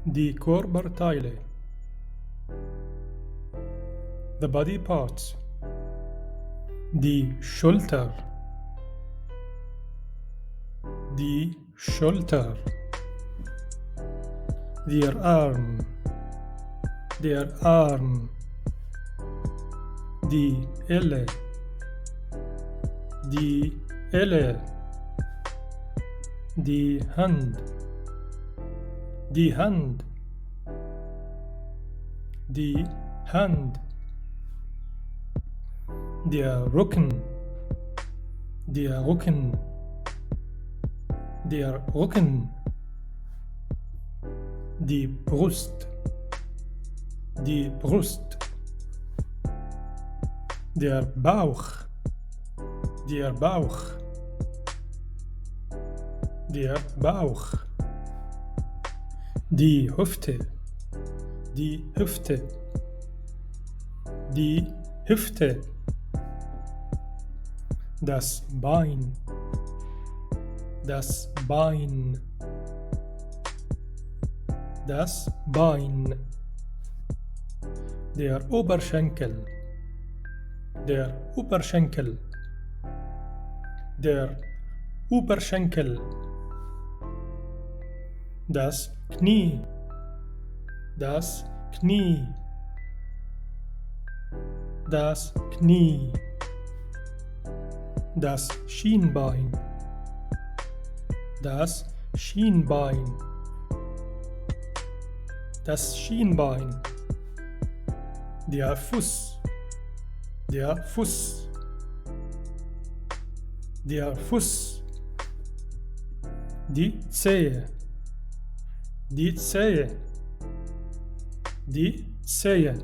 Die rperteile. The body parts. Die Schulter. Die Schulter. Der Arm. Der Arm. Die Elle. Die Elle. Die Hand. Die Hand. Die Hand. Der Rücken. Der Rücken. Der Rücken. Die Brust. Die Brust. Der Bauch. Der Bauch. Der Bauch. Die Hüfte. Die Hüfte. Die Hüfte. Das Bein. Das Bein. Das Bein. Der Oberschenkel. Der Oberschenkel. Der Oberschenkel. Das Knie. Das Knie. Das Knie. Das Schienbein. Das Schienbein. Das Schienbein. Der Fuß. Der Fuß. Der Fuß. Die Zehe. Die Zehe. Die Zehe.